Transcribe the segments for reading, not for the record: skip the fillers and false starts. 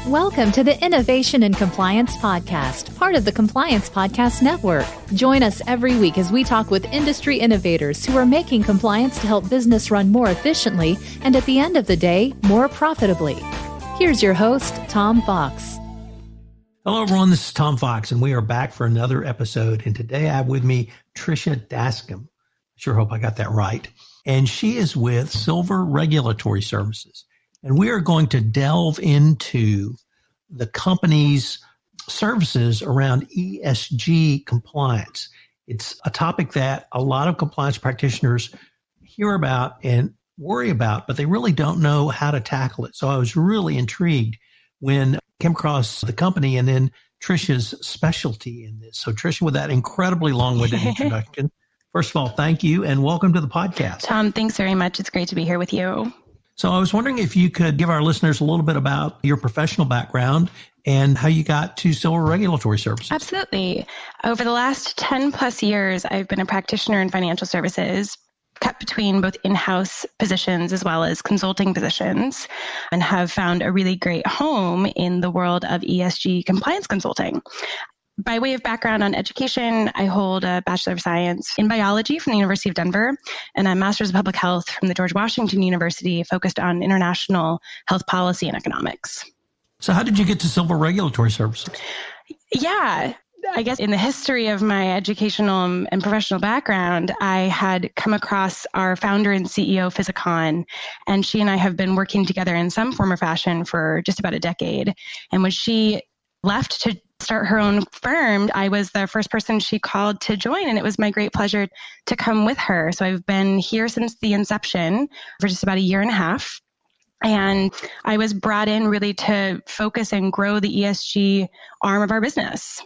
Welcome to the Innovation and Compliance Podcast, part of the Compliance Podcast Network. Join us every week as we talk with industry innovators who are making compliance to help business run more efficiently and at the end of the day, more profitably. Here's your host, Tom Fox. Hello, everyone. This is Tom Fox, and we are back for another episode. And today I have with me Trysha Daskam. Sure hope I got that right. And she is with Silver Regulatory Services. And we are going to delve into the company's services around ESG compliance. It's a topic that a lot of compliance practitioners hear about and worry about, but they really don't know how to tackle it. So I was really intrigued when I came across the company and then Trysha's specialty in this. So Trysha, with that incredibly long-winded introduction, first of all, thank you and welcome to the podcast. Tom, thanks very much. It's great to be here with you. So I was wondering if you could give our listeners a little bit about your professional background and how you got to Silver Regulatory Services. Absolutely. Over the last 10 plus years, I've been a practitioner in financial services, cut between both in-house positions as well as consulting positions, and have found a really great home in the world of ESG compliance consulting. By way of background on education, I hold a Bachelor of Science in Biology from the University of Denver and a Master's of Public Health from the George Washington University, focused on international health policy and economics. So how did you get to Silver Regulatory Services? Yeah, I guess in the history of my educational and professional background, I had come across our founder and CEO, Fizza Khan, and she and I have been working together in some form or fashion for just about a decade. And when she left to start her own firm, I was the first person she called to join, and it was my great pleasure to come with her. So I've been here since the inception for just about a year and a half. And I was brought in really to focus and grow the ESG arm of our business.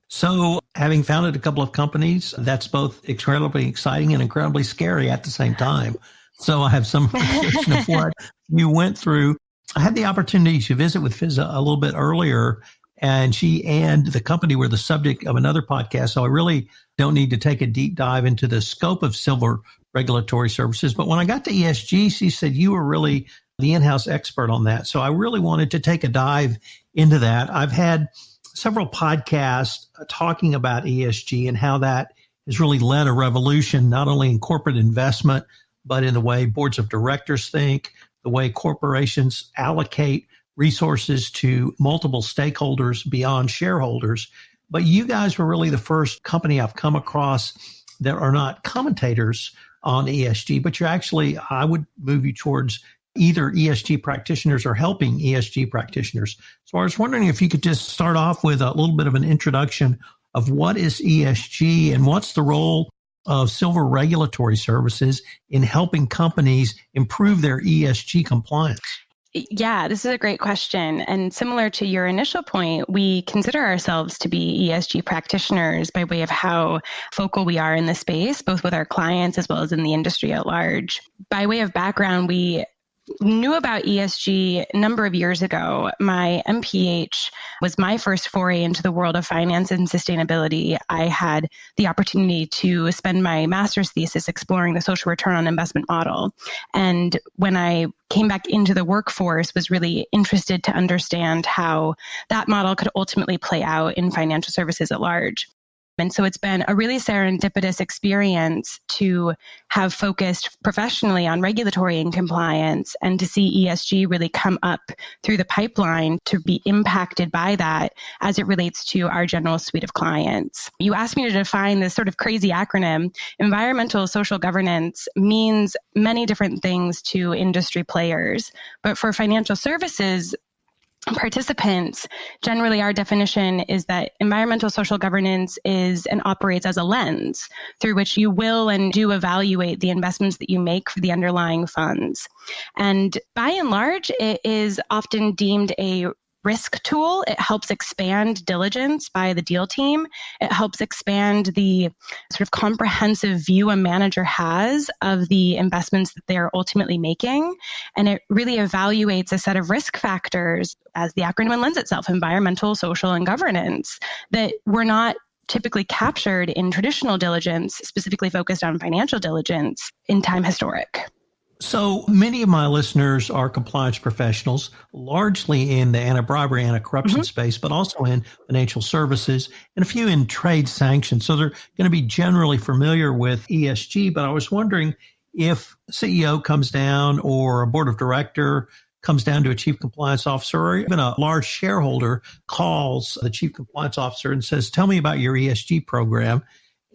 So having founded a couple of companies, that's both incredibly exciting and incredibly scary at the same time. So I have some appreciation of what you went through. I had the opportunity to visit with Fizza a little bit earlier, and she and the company were the subject of another podcast. So I really don't need to take a deep dive into the scope of Silver Regulatory Services. But when I got to ESG, she said you were really the in-house expert on that. So I really wanted to take a dive into that. I've had several podcasts talking about ESG and how that has really led a revolution, not only in corporate investment, but in the way boards of directors think, the way corporations allocate resources to multiple stakeholders beyond shareholders. But you guys were really the first company I've come across that are not commentators on ESG, but you're actually, I would move you towards either ESG practitioners or helping ESG practitioners. So I was wondering if you could just start off with a little bit of an introduction of what is ESG and what's the role of Silver Regulatory Services in helping companies improve their ESG compliance. Yeah, this is a great question. And similar to your initial point, we consider ourselves to be ESG practitioners by way of how focal we are in the space, both with our clients as well as in the industry at large. By way of background, we knew about ESG a number of years ago. My MPH was my first foray into the world of finance and sustainability. I had the opportunity to spend my master's thesis exploring the social return on investment model. And when I came back into the workforce, was really interested to understand how that model could ultimately play out in financial services at large. And so it's been a really serendipitous experience to have focused professionally on regulatory and compliance and to see ESG really come up through the pipeline to be impacted by that as it relates to our general suite of clients. You asked me to define this sort of crazy acronym. Environmental social governance means many different things to industry players, but for financial services participants, generally our definition is that environmental social governance is and operates as a lens through which you will and do evaluate the investments that you make for the underlying funds. And by and large, it is often deemed a risk tool. It helps expand diligence by the deal team. It helps expand the sort of comprehensive view a manager has of the investments that they're ultimately making. And it really evaluates a set of risk factors, as the acronym lends itself, environmental, social, and governance, that were not typically captured in traditional diligence, specifically focused on financial diligence in time historic. So many of my listeners are compliance professionals, largely in the anti-bribery, anti-corruption space, but also in financial services and a few in trade sanctions. So they're going to be generally familiar with ESG. But I was wondering if CEO comes down or a board of director comes down to a chief compliance officer, or even a large shareholder calls the chief compliance officer and says, tell me about your ESG program.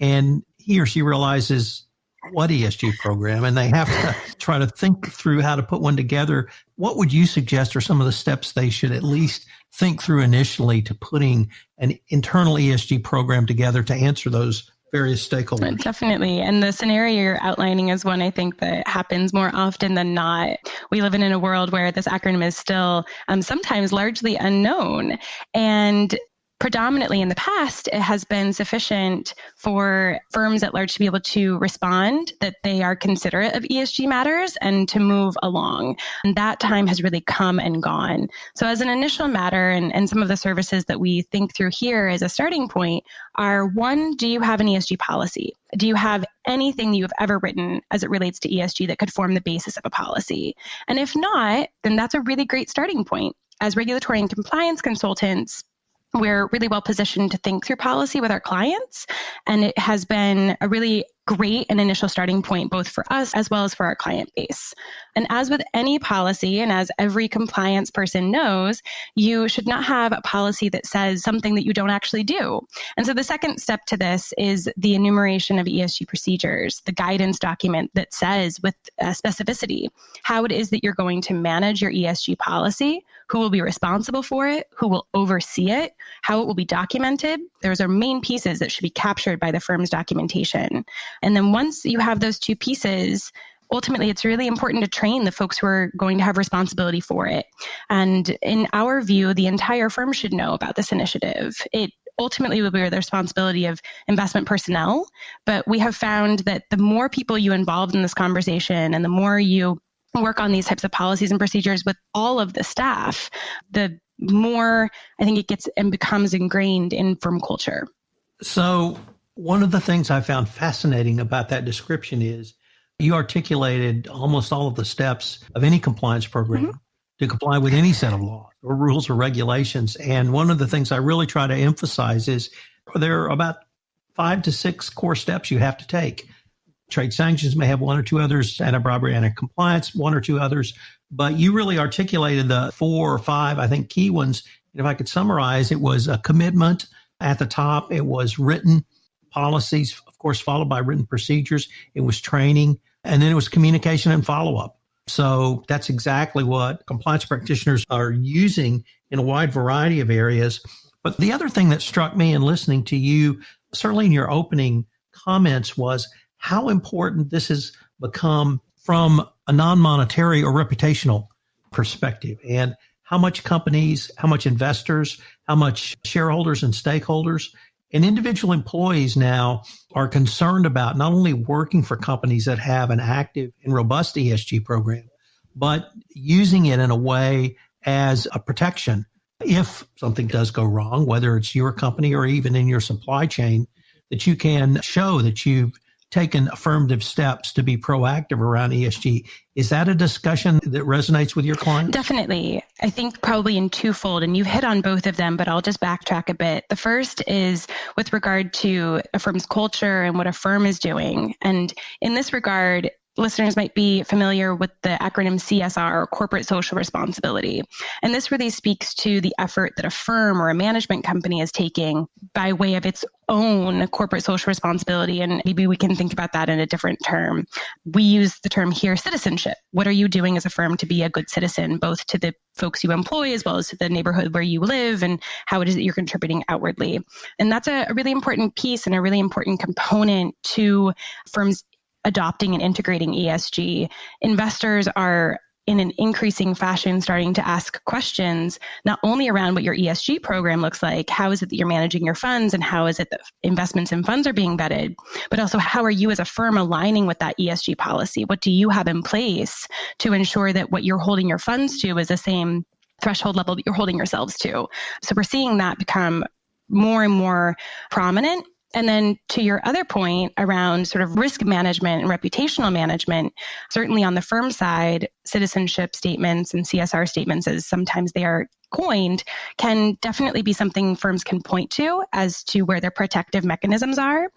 And he or she realizes, what ESG program? And they have to try to think through how to put one together. What would you suggest are some of the steps they should at least think through initially to putting an internal ESG program together to answer those various stakeholders? Definitely. And the scenario you're outlining is one I think that happens more often than not. We live in a world where this acronym is still sometimes largely unknown. And predominantly in the past, it has been sufficient for firms at large to be able to respond that they are considerate of ESG matters and to move along. And that time has really come and gone. So as an initial matter, and some of the services that we think through here as a starting point are, one, do you have an ESG policy? Do you have anything that you've ever written as it relates to ESG that could form the basis of a policy? And if not, then that's a really great starting point. As regulatory and compliance consultants, we're really well positioned to think through policy with our clients. And it has been a really great and initial starting point, both for us as well as for our client base. And as with any policy, and as every compliance person knows, you should not have a policy that says something that you don't actually do. And so the second step to this is the enumeration of ESG procedures, the guidance document that says with specificity how it is that you're going to manage your ESG policy, who will be responsible for it, who will oversee it, how it will be documented. Those are main pieces that should be captured by the firm's documentation. And then once you have those two pieces, ultimately, it's really important to train the folks who are going to have responsibility for it. And in our view, the entire firm should know about this initiative. It ultimately will be the responsibility of investment personnel, but we have found that the more people you involve in this conversation and the more you work on these types of policies and procedures with all of the staff, the more I think it gets and becomes ingrained in firm culture. So one of the things I found fascinating about that description is you articulated almost all of the steps of any compliance program to comply with any set of laws or rules or regulations. And one of the things I really try to emphasize is there are about 5 to 6 core steps you have to take. Trade sanctions may have one or two others, anti-bribery, anti-compliance, one or two others, but you really articulated the 4 or 5, I think, key ones. And if I could summarize, it was a commitment at the top. It was written policies, of course, followed by written procedures. It was training, and then it was communication and follow-up. So that's exactly what compliance practitioners are using in a wide variety of areas. But the other thing that struck me in listening to you, certainly in your opening comments, was how important this has become from a non-monetary or reputational perspective, and how much companies, how much investors, how much shareholders and stakeholders and individual employees now are concerned about not only working for companies that have an active and robust ESG program, but using it in a way as a protection. If something does go wrong, whether it's your company or even in your supply chain, that you can show that you've taken affirmative steps to be proactive around ESG. Is that a discussion that resonates with your clients? Definitely. I think probably in twofold, and you've hit on both of them, but I'll just backtrack a bit. The first is with regard to a firm's culture and what a firm is doing. And in this regard, listeners might be familiar with the acronym CSR, or corporate social responsibility. And this really speaks to the effort that a firm or a management company is taking by way of its own corporate social responsibility. And maybe we can think about that in a different term. We use the term here, citizenship. What are you doing as a firm to be a good citizen, both to the folks you employ as well as to the neighborhood where you live, and how it is that you're contributing outwardly? And that's a really important piece and a really important component to firms adopting and integrating ESG. Investors are in an increasing fashion starting to ask questions, not only around what your ESG program looks like, how is it that you're managing your funds, and how is it that investments in funds are being vetted, but also how are you as a firm aligning with that ESG policy? What do you have in place to ensure that what you're holding your funds to is the same threshold level that you're holding yourselves to? So we're seeing that become more and more prominent And then to your other point around sort of risk management and reputational management, certainly on the firm side, citizenship statements and CSR statements, as sometimes they are coined, can definitely be something firms can point to as to where their protective mechanisms are.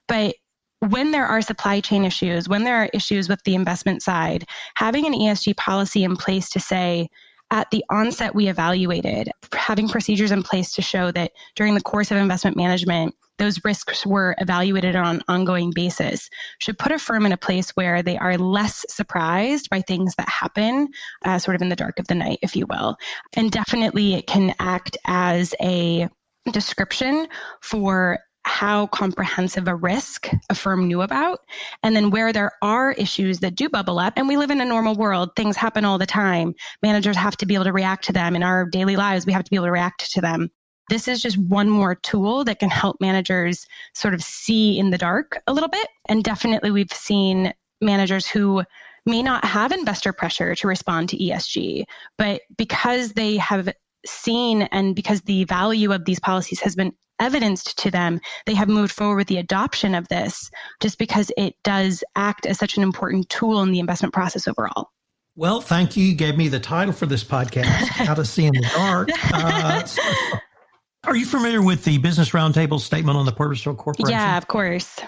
But when there are supply chain issues, when there are issues with the investment side, having an ESG policy in place to say, at the onset, we evaluated, having procedures in place to show that during the course of investment management, those risks were evaluated on an ongoing basis, should put a firm in a place where they are less surprised by things that happen sort of in the dark of the night, if you will. And definitely it can act as a description for how comprehensive a risk a firm knew about, and then where there are issues that do bubble up. And we live in a normal world. Things happen all the time. Managers have to be able to react to them. In our daily lives, we have to be able to react to them. This is just one more tool that can help managers sort of see in the dark a little bit. And definitely we've seen managers who may not have investor pressure to respond to ESG, but because they have seen and because the value of these policies has been evidenced to them, they have moved forward with the adoption of this just because it does act as such an important tool in the investment process overall. Well, thank you. You gave me the title for this podcast, How to See in the Dark. Are you familiar with the Business Roundtable statement on the purpose of a corporation? Yeah, of course.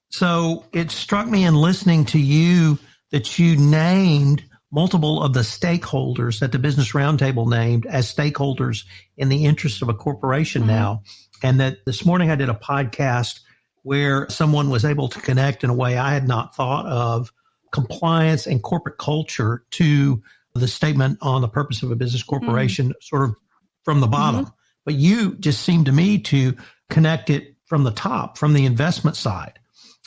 So it struck me in listening to you that you named multiple of the stakeholders that the Business Roundtable named as stakeholders in the interest of a corporation now. And that this morning I did a podcast where someone was able to connect in a way I had not thought of compliance and corporate culture to the statement on the purpose of a business corporation, sort of from the bottom. But you just seemed to me to connect it from the top, from the investment side.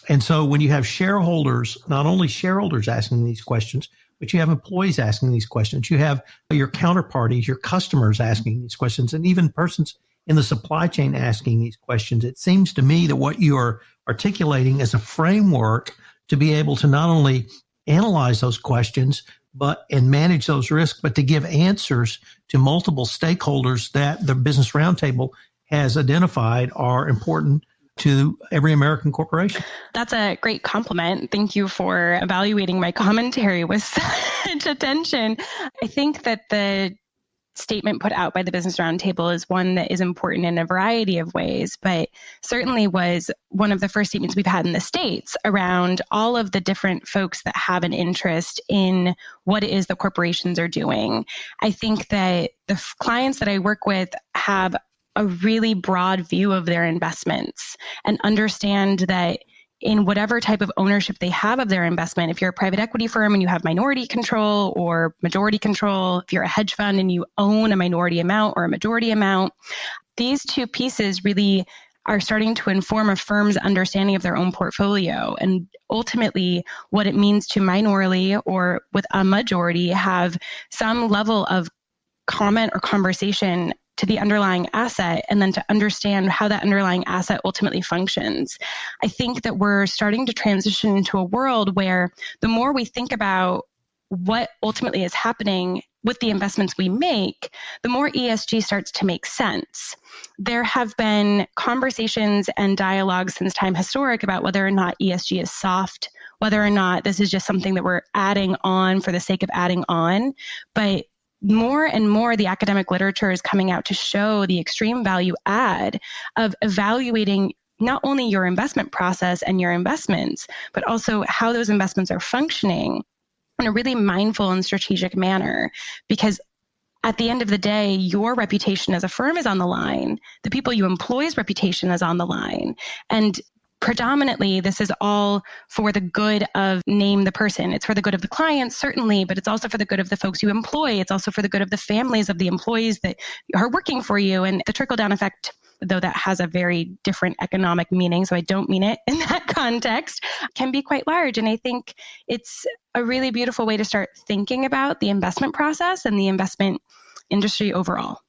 And so when you have shareholders, not only shareholders asking these questions, but you have employees asking these questions, you have your counterparties, your customers asking these questions, and even persons in the supply chain asking these questions. It seems to me that what you are articulating is a framework to be able to not only analyze those questions, and manage those risks, but to give answers to multiple stakeholders that the Business Roundtable has identified are important to every American corporation. That's a great compliment. Thank you for evaluating my commentary with such attention. I think that the statement put out by the Business Roundtable is one that is important in a variety of ways, but certainly was one of the first statements we've had in the States around all of the different folks that have an interest in what it is the corporations are doing. I think that the clients that I work with have a really broad view of their investments and understand that in whatever type of ownership they have of their investment, if you're a private equity firm and you have minority control or majority control, if you're a hedge fund and you own a minority amount or a majority amount, these two pieces really are starting to inform a firm's understanding of their own portfolio and ultimately what it means to minority or with a majority have some level of comment or conversation to the underlying asset and then to understand how that underlying asset ultimately functions. I think that we're starting to transition into a world where the more we think about what ultimately is happening with the investments we make, the more ESG starts to make sense. There have been conversations and dialogues since time historic about whether or not ESG is soft, whether or not this is just something that we're adding on for the sake of adding on. But more and more, the academic literature is coming out to show the extreme value add of evaluating not only your investment process and your investments, but also how those investments are functioning in a really mindful and strategic manner. Because at the end of the day, your reputation as a firm is on the line. The people you employ's reputation is on the line. And predominantly, this is all for the good of name the person. It's for the good of the clients, certainly, but it's also for the good of the folks you employ. It's also for the good of the families of the employees that are working for you. And the trickle-down effect, though that has a very different economic meaning, so I don't mean it in that context, can be quite large. And I think it's a really beautiful way to start thinking about the investment process and the investment industry overall.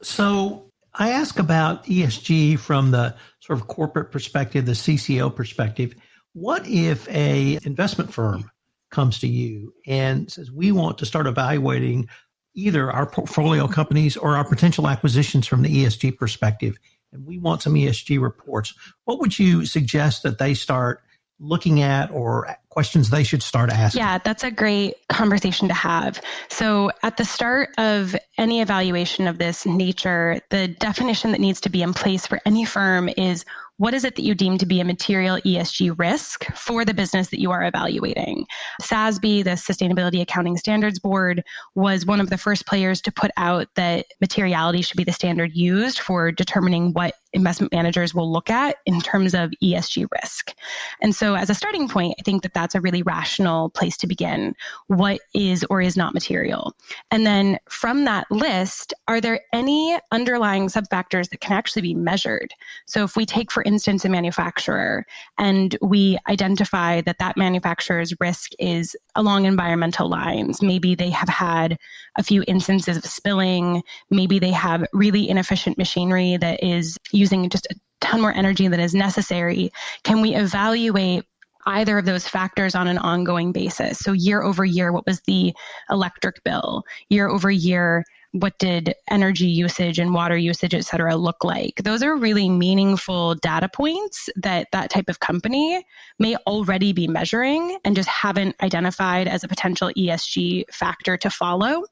So I ask about ESG from the sort of corporate perspective, the CCO perspective. What if a investment firm comes to you and says, we want to start evaluating either our portfolio companies or our potential acquisitions from the ESG perspective, and we want some ESG reports, what would you suggest that they start looking at or questions they should start asking? Yeah, that's a great conversation to have. So at the start of any evaluation of this nature, the definition that needs to be in place for any firm is, what is it that you deem to be a material ESG risk for the business that you are evaluating? SASB, the Sustainability Accounting Standards Board, was one of the first players to put out that materiality should be the standard used for determining what investment managers will look at in terms of ESG risk. And so as a starting point, I think that that's a really rational place to begin. What is or is not material? And then from that list, are there any underlying subfactors that can actually be measured? So if we take, for instance, a manufacturer, and we identify that that manufacturer's risk is along environmental lines, maybe they have had a few instances of spilling, maybe they have really inefficient machinery that is using just a ton more energy than is necessary, can we evaluate either of those factors on an ongoing basis? So year over year, what was the electric bill? Year over year, what did energy usage and water usage, et cetera, look like? Those are really meaningful data points that that type of company may already be measuring and just haven't identified as a potential ESG factor to follow.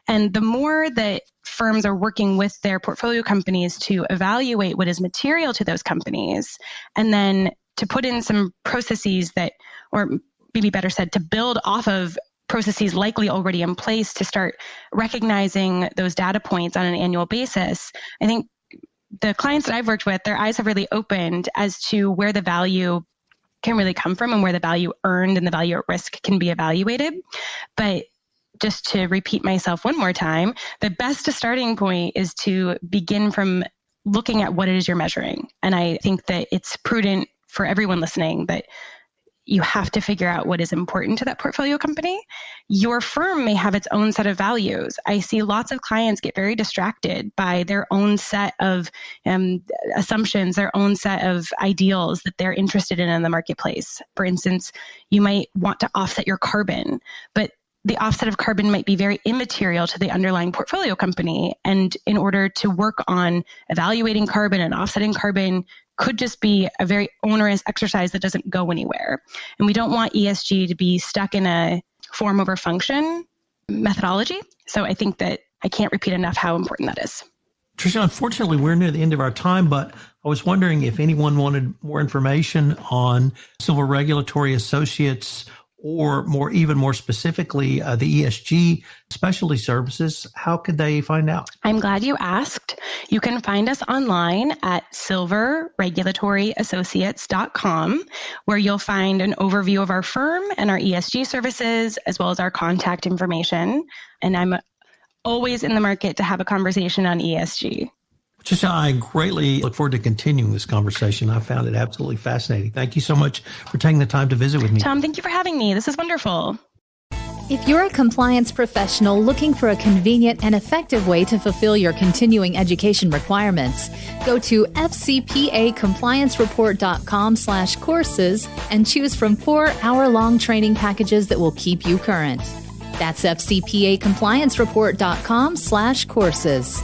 And the more that firms are working with their portfolio companies to evaluate what is material to those companies, and then to put in some processes that, or maybe better said, to build off of processes likely already in place to start recognizing those data points on an annual basis, I think the clients that I've worked with, their eyes have really opened as to where the value can really come from and where the value earned and the value at risk can be evaluated. But just to repeat myself one more time, the best starting point is to begin from looking at what it is you're measuring. And I think that it's prudent for everyone listening that you have to figure out what is important to that portfolio company. Your firm may have its own set of values. I see lots of clients get very distracted by their own set of assumptions, their own set of ideals that they're interested in the marketplace. For instance, you might want to offset your carbon, but the offset of carbon might be very immaterial to the underlying portfolio company. And in order to work on evaluating carbon and offsetting carbon could just be a very onerous exercise that doesn't go anywhere. And we don't want ESG to be stuck in a form over function methodology. So I think that I can't repeat enough how important that is. Trysha, unfortunately, we're near the end of our time, but I was wondering if anyone wanted more information on Silver Regulatory Associates, or even more specifically, the ESG specialty services, how could they find out? I'm glad you asked. You can find us online at silverregulatoryassociates.com, where you'll find an overview of our firm and our ESG services, as well as our contact information. And I'm always in the market to have a conversation on ESG. Trysha, I greatly look forward to continuing this conversation. I found it absolutely fascinating. Thank you so much for taking the time to visit with me. Tom, thank you for having me. This is wonderful. If you're a compliance professional looking for a convenient and effective way to fulfill your continuing education requirements, go to fcpacompliancereport.com/courses and choose from 4-hour-long training packages that will keep you current. That's fcpacompliancereport.com/courses.